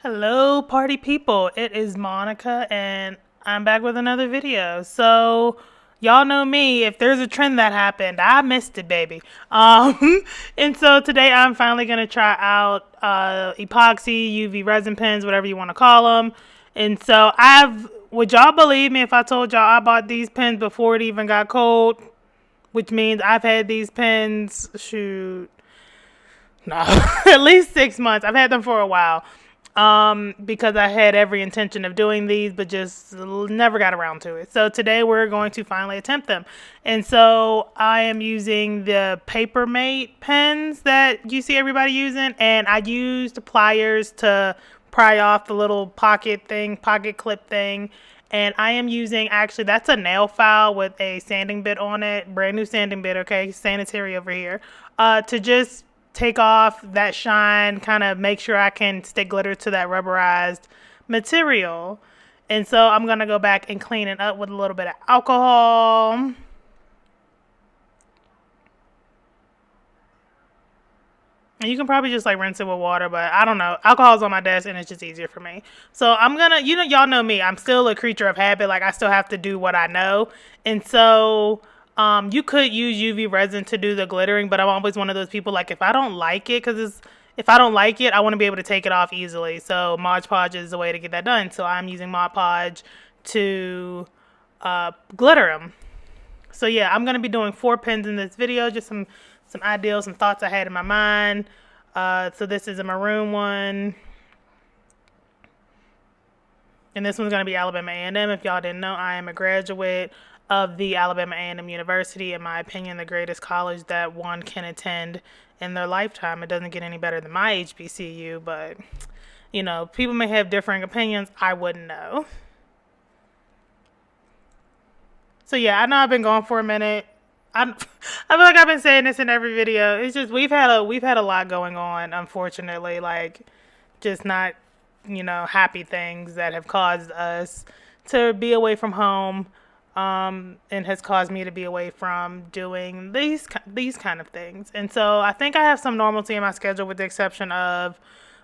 Hello, party people. It is Monica, and I'm back with another video. So, y'all know me. If there's a trend that happened, I missed it, baby. And so today I'm finally gonna try out epoxy, UV resin pens, whatever you want to call them. And so would y'all believe me if I told y'all I bought these pens before it even got cold? Which means I've had these pens, shoot, no, at least 6 months. I've had them for a while. Because I had every intention of doing these, but just never got around to it. So today we're going to finally attempt them. And so I am using the Papermate pens that you see everybody using, and I used pliers to pry off the little pocket clip thing. And I am using, actually, that's a nail file with a sanding bit on it, brand new sanding bit, okay, sanitary over here, to just take off that shine, kind of make sure I can stick glitter to that rubberized material. And so I'm going to go back and clean it up with a little bit of alcohol. And you can probably just like rinse it with water, but I don't know. Alcohol's on my desk and it's just easier for me. So I'm gonna, y'all know me. I'm still a creature of habit. Like I still have to do what I know. And so you could use UV resin to do the glittering, but I'm always one of those people like if I don't like it, if I don't like it, I want to be able to take it off easily. So Mod Podge is the way to get that done. So I'm using Mod Podge to glitter them. So yeah, I'm gonna be doing 4 pens in this video, just some ideals, some thoughts I had in my mind. So this is a maroon one. And this one's going to be Alabama A&M. If y'all didn't know, I am a graduate of the Alabama A&M University. In my opinion, the greatest college that one can attend in their lifetime. It doesn't get any better than my HBCU, but, people may have differing opinions. I wouldn't know. So yeah, I know I've been going for a minute. I feel like I've been saying this in every video. It's just we've had a lot going on, unfortunately, like just not, happy things that have caused us to be away from home, and has caused me to be away from doing these kind of things. And so I think I have some normalcy in my schedule, with the exception of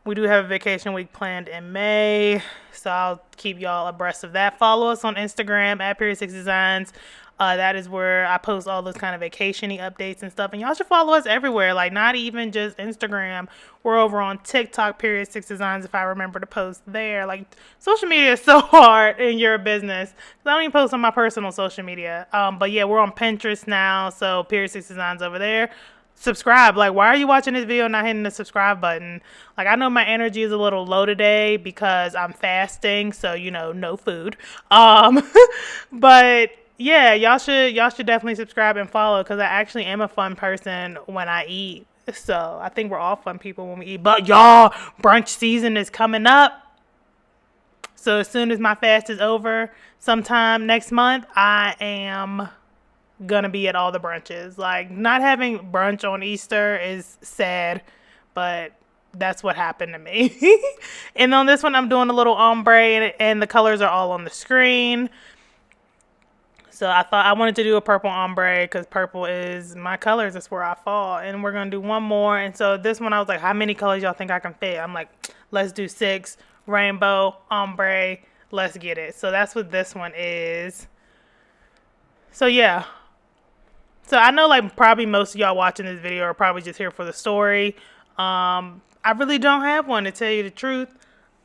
we do have a vacation week planned in May, so I'll keep y'all abreast of that. Follow us on Instagram at Period 6 Designs. That is where I post all those kind of vacation-y updates and stuff. And y'all should follow us everywhere, like not even just Instagram. We're over on TikTok, Period 6 Designs, if I remember to post there. Like, social media is so hard in your business. I don't even post on my personal social media. But yeah, we're on Pinterest now, so Period 6 Designs over there. Subscribe. Like, why are you watching this video and not hitting the subscribe button? Like, I know my energy is a little low today because I'm fasting, so no food. But yeah, y'all should definitely subscribe and follow, because I actually am a fun person when I eat. So I think we're all fun people when we eat. But y'all, brunch season is coming up. So as soon as my fast is over, sometime next month, I am gonna be at all the brunches. Like, not having brunch on Easter is sad, but that's what happened to me. And on this one, I'm doing a little ombre, and the colors are all on the screen. So I thought I wanted to do a purple ombre because purple is my colors. That's where I fall. And we're going to do one more. And so this one, I was like, how many colors y'all think I can fit? I'm like, let's do 6. Rainbow, ombre, let's get it. So that's what this one is. So yeah. So I know like probably most of y'all watching this video are probably just here for the story. I really don't have one, to tell you the truth.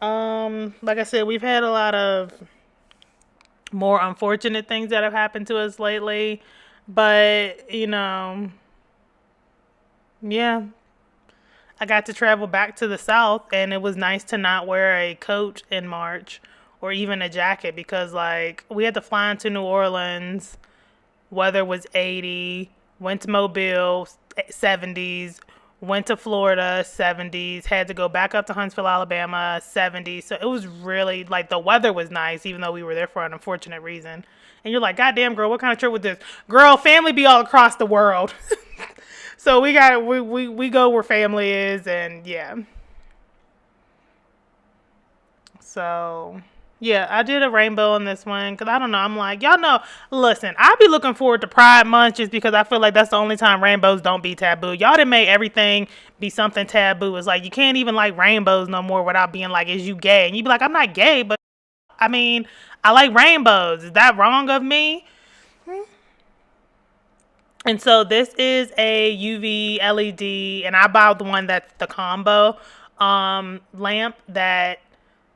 Like I said, we've had a lot of more unfortunate things that have happened to us lately, but yeah, I got to travel back to the South, and it was nice to not wear a coat in March or even a jacket, because like we had to fly into New Orleans, weather was 80, went to Mobile 70s, went to Florida 70s, had to go back up to Huntsville, Alabama 70s. So it was really like the weather was nice, even though we were there for an unfortunate reason. And you're like, God damn, girl, what kind of trip was this? Girl, family be all across the world. So we go where family is, and yeah. So Yeah, I did a rainbow on this one because I don't know. I'm like, y'all know, listen, I be looking forward to Pride Month just because I feel like that's the only time rainbows don't be taboo. Y'all done made everything be something taboo. It's like you can't even like rainbows no more without being like, is you gay? And you be like, I'm not gay, but I mean, I like rainbows. Is that wrong of me? And so this is a UV LED, and I bought the one that's the combo lamp that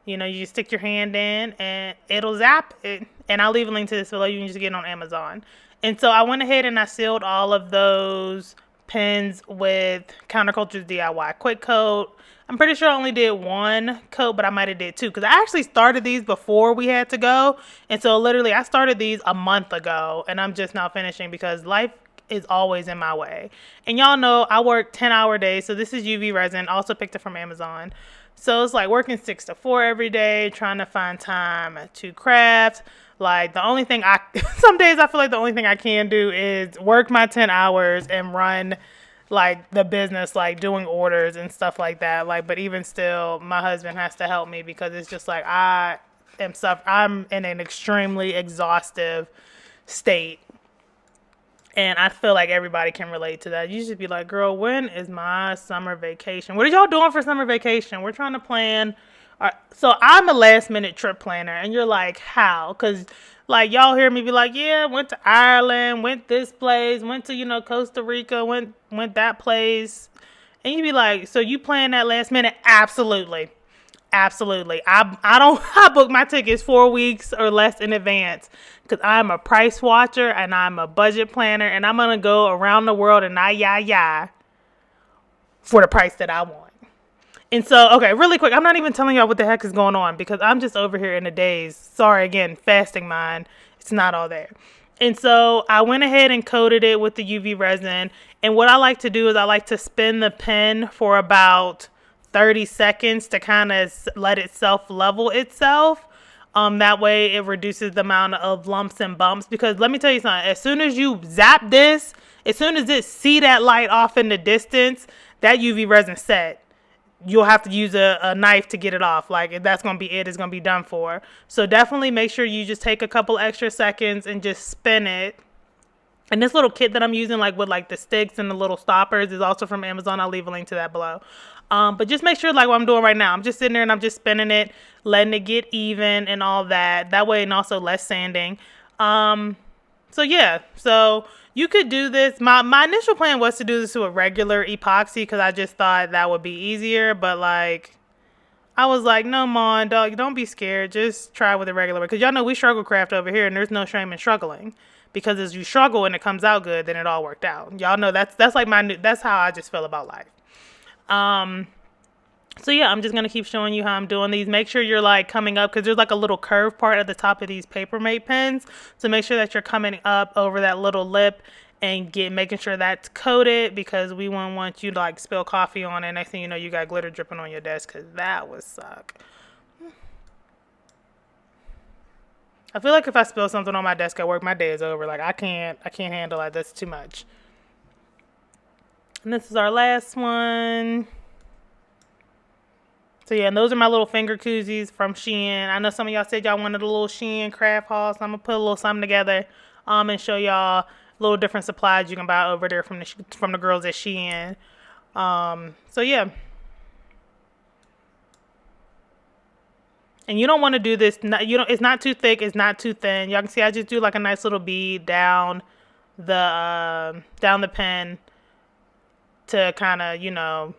you just stick your hand in and it'll zap it. And I'll leave a link to this below. You can just get it on Amazon. And so I went ahead and I sealed all of those pens with Counterculture's DIY Quick Coat. I'm pretty sure I only did one coat, but I might have did two because I actually started these before we had to go. And so literally I started these a month ago and I'm just now finishing because life is always in my way. And y'all know I work 10-hour days. So this is UV resin. Also picked it from Amazon. So it's like working 6 to 4 every day, trying to find time to craft. Like the only thing some days I feel like the only thing I can do is work my 10 hours and run like the business, like doing orders and stuff like that. Like, but even still, my husband has to help me because it's just like I'm in an extremely exhaustive state. And I feel like everybody can relate to that. You should be like, girl, when is my summer vacation? What are y'all doing for summer vacation? We're trying to plan. So I'm a last minute trip planner. And you're like, how? Because like y'all hear me be like, yeah, went to Ireland, went this place, went to, Costa Rica, went that place. And you be like, so you plan that last minute? Absolutely. Absolutely. I don't I book my tickets 4 weeks or less in advance because I'm a price watcher and I'm a budget planner and I'm gonna go around the world and yeah for the price that I want. And so, okay, really quick, I'm not even telling y'all what the heck is going on because I'm just over here in a daze. Sorry again, fasting mind. It's not all there. And so I went ahead and coated it with the UV resin. And what I like to do is I like to spin the pen for about 30 seconds to kind of let itself level itself. That way it reduces the amount of lumps and bumps. Because let me tell you something, as soon as you zap this, as soon as it see that light off in the distance, that UV resin set. You'll have to use a knife to get it off. Like that's going to be it. It's going to be done for. So definitely make sure you just take a couple extra seconds and just spin it. And this little kit that I'm using, like with like the sticks and the little stoppers, is also from Amazon. I'll leave a link to that below. But just make sure, like what I'm doing right now, I'm just sitting there and I'm just spinning it, letting it get even and all that. That way, and also less sanding. So yeah, so you could do this. My initial plan was to do this to a regular epoxy because I just thought that would be easier. But like, I was like, no, Mon, dog, don't be scared. Just try with a regular way. Because y'all know we struggle craft over here and there's no shame in struggling. Because as you struggle and it comes out good, then it all worked out. Y'all know that's like that's how I just feel about life. So yeah, I'm just going to keep showing you how I'm doing these. Make sure you're like coming up because there's like a little curve part at the top of these Papermate pens. So make sure that you're coming up over that little lip and making sure that's coated because we won't want you to like spill coffee on it. Next thing you know, you got glitter dripping on your desk because that would suck. I feel like if I spill something on my desk at work, my day is over. Like I can't handle that. That's too much. And this is our last one. So yeah, and those are my little finger koozies from Shein. I know some of y'all said y'all wanted a little Shein craft haul, so I'm gonna put a little something together, and show y'all little different supplies you can buy over there from the girls at Shein. So yeah. And you don't want to do this. It's not too thick. It's not too thin. Y'all can see I just do like a nice little bead down the pen to kind of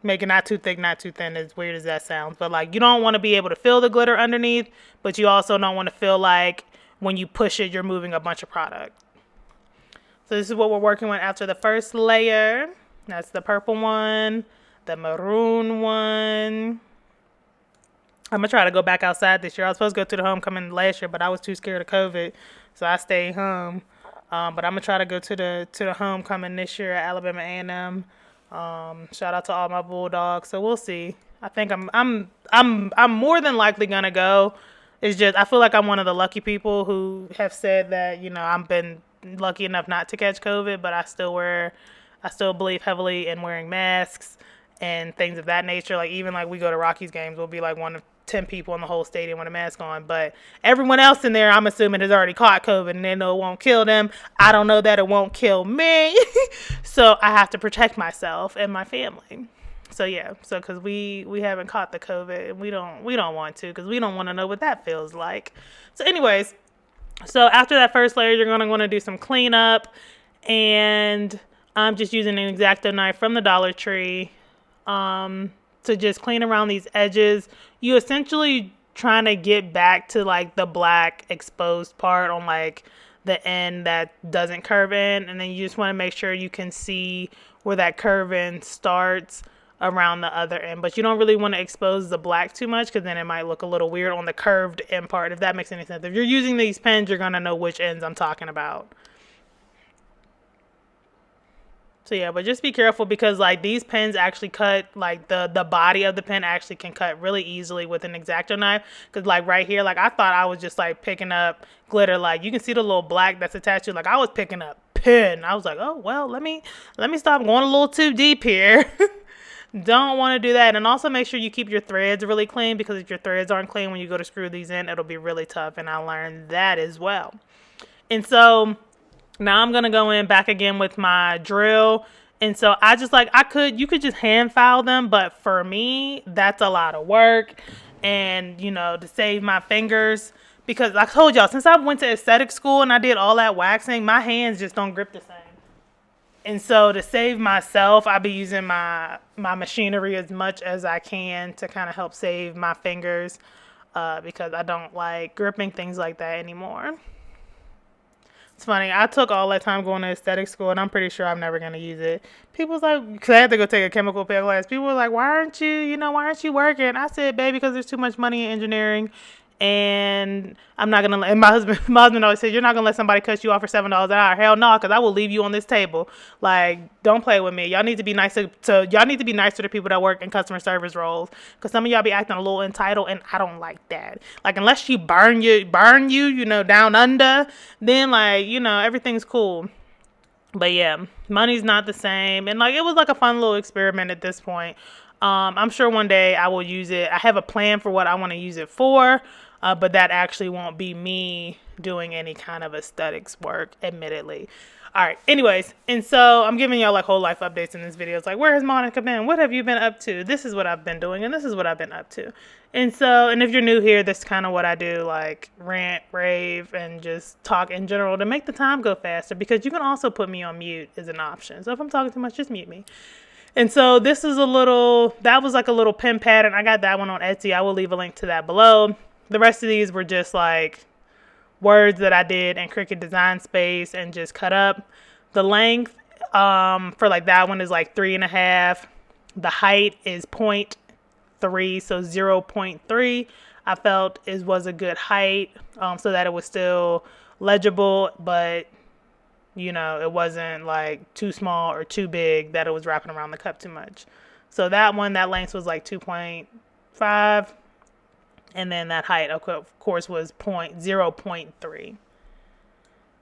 make it not too thick, not too thin. As weird as that sounds, but like you don't want to be able to feel the glitter underneath, but you also don't want to feel like when you push it, you're moving a bunch of product. So this is what we're working with after the first layer. That's the purple one, the maroon one. I'm going to try to go back outside this year. I was supposed to go to the homecoming last year, but I was too scared of COVID, so I stayed home. But I'm going to try to go to the homecoming this year at Alabama A&M. Shout out to all my Bulldogs. So we'll see. I think I'm more than likely going to go. It's just I feel like I'm one of the lucky people who have said that, I've been lucky enough not to catch COVID, but I still believe heavily in wearing masks and things of that nature. Like even like we go to Rockies games, we'll be like one of 10 people in the whole stadium with a mask on, but everyone else in there, I'm assuming, has already caught COVID and they know it won't kill them. I don't know that it won't kill me. So I have to protect myself and my family. So yeah, so because we haven't caught the COVID and we don't want to, because we don't want to know what that feels like. So anyways, so after that first layer, you're gonna want to do some cleanup, and I'm just using an X-Acto knife from the Dollar Tree to just clean around these edges. You essentially trying to get back to like the black exposed part on like the end that doesn't curve in, and then you just want to make sure you can see where that curve in starts around the other end, but you don't really want to expose the black too much because then it might look a little weird on the curved end part, if that makes any sense. If you're using these pens, you're going to know which ends I'm talking about. So yeah, but just be careful because like these pens actually cut, like the body of the pen actually can cut really easily with an X-Acto knife. Because like right here, like I thought I was just like picking up glitter. Like you can see the little black that's attached to it. Like I was picking up pen. I was like, oh well, let me stop going a little too deep here. Don't want to do that. And also make sure you keep your threads really clean, because if your threads aren't clean when you go to screw these in, it'll be really tough. And I learned that as well. And so now I'm going to go in back again with my drill. And so I just like, you could just hand file them. But for me, that's a lot of work. And, you know, to save my fingers, because I told y'all, since I went to aesthetic school and I did all that waxing, my hands just don't grip the same. And so to save myself, I'll be using my machinery as much as I can to kind of help save my fingers, because I don't like gripping things like that anymore. It's funny. I took all that time going to aesthetic school, and I'm pretty sure I'm never going to use it. People's like, because I had to go take a chemical peel class. People were like, why aren't you working? I said, baby, because there's too much money in engineering. And I'm not gonna. And my husband always says, "You're not gonna let somebody cut you off for $7 an hour." Hell no, because I will leave you on this table. Like, don't play with me. Y'all need to be nice y'all need to be nicer to people that work in customer service roles. Because some of y'all be acting a little entitled, and I don't like that. Like, unless she burn you, down under, then like, everything's cool. But yeah, money's not the same, and like it was like a fun little experiment at this point. I'm sure one day I will use it. I have a plan for what I want to use it for. But that actually won't be me doing any kind of aesthetics work, admittedly. All right. Anyways, and so I'm giving y'all like whole life updates in this video. It's like, where has Monica been? What have you been up to? This is what I've been doing, and this is what I've been up to. And so, and if you're new here, this is kind of what I do, like rant, rave, and just talk in general to make the time go faster, because you can also put me on mute as an option. So if I'm talking too much, just mute me. And so that was like a little pen pattern. I got that one on Etsy. I will leave a link to that below. The rest of these were just like words that I did in Cricut Design Space and just cut up. The length for like that one is like 3.5. The height is 0.3, so 0.3. I felt was a good height, so that it was still legible, but it wasn't like too small or too big that it was wrapping around the cup too much. So that length was like 2.5. And then that height, of course, was 0.3.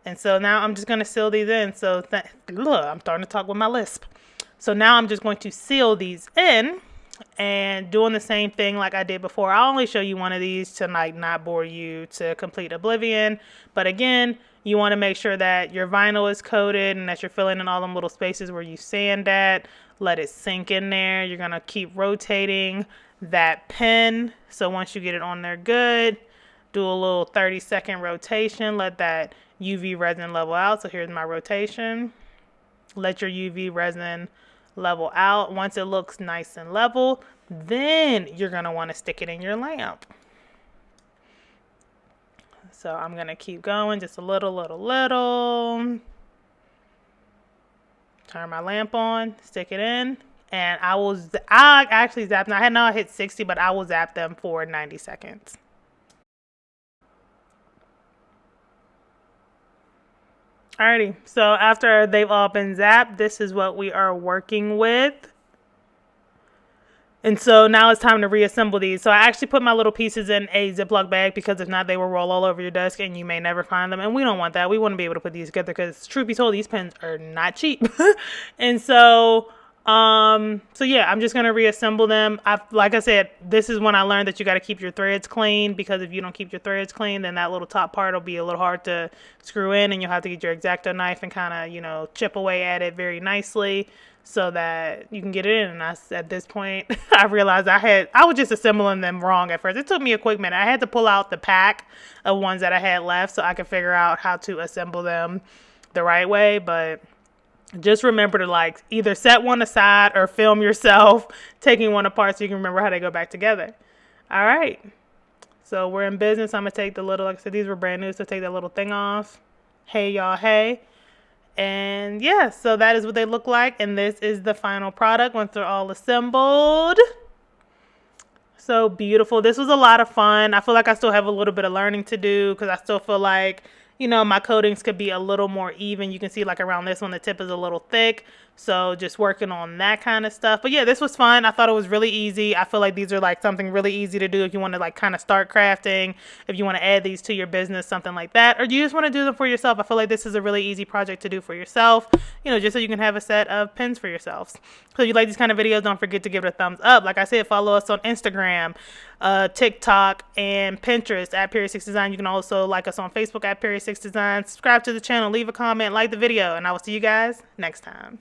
And so now I'm just going to seal these in. So I'm starting to talk with my lisp. So now I'm just going to seal these in and doing the same thing like I did before. I'll only show you one of these to like not bore you to complete oblivion. But again, you want to make sure that your vinyl is coated and that you're filling in all them little spaces where you sand at. Let it sink in there. You're going to keep rotating that pen. So once you get it on there good, do a little 30-second rotation. Let that UV resin level out. So here's my rotation. Let your UV resin level out. Once it looks nice and level, then you're going to want to stick it in your lamp. So I'm going to keep going just a little. Turn my lamp on, stick it in, and I actually zap them. I hit 60, but I will zap them for 90 seconds. Alrighty, so after they've all been zapped, this is what we are working with. And so now it's time to reassemble these. So I actually put my little pieces in a Ziploc bag, because if not, they will roll all over your desk and you may never find them. And we don't want that. We want to be able to put these together, because truth be told, these pens are not cheap. And so So yeah, I'm just going to reassemble them. Like I said, this is when I learned that you got to keep your threads clean, because if you don't keep your threads clean, then that little top part will be a little hard to screw in, and you'll have to get your X-Acto knife and kind of, you know, chip away at it very nicely so that you can get it in. And at this point, I realized I was just assembling them wrong at first. It took me a quick minute. I had to pull out the pack of ones that I had left so I could figure out how to assemble them the right way, but just remember to like either set one aside or film yourself taking one apart so you can remember how they go back together. All right. So we're in business. I'm going to take the little, like I said, these were brand new, so take that little thing off. Hey, y'all, hey. And yeah, so that is what they look like. And this is the final product once they're all assembled. So beautiful. This was a lot of fun. I feel like I still have a little bit of learning to do because I still feel like, you know, my coatings could be a little more even. You can see like around this one, the tip is a little thick. So just working on that kind of stuff. But yeah, this was fun. I thought it was really easy. I feel like these are like something really easy to do if you want to like kind of start crafting, if you want to add these to your business, something like that, or you just want to do them for yourself. I feel like this is a really easy project to do for yourself, you know, just so you can have a set of pens for yourselves. So if you like these kind of videos, don't forget to give it a thumbs up. Like I said, follow us on Instagram, TikTok, and Pinterest at Period 6 Design. You can also like us on Facebook at Period 6 Design. Subscribe to the channel, leave a comment, like the video, and I will see you guys next time.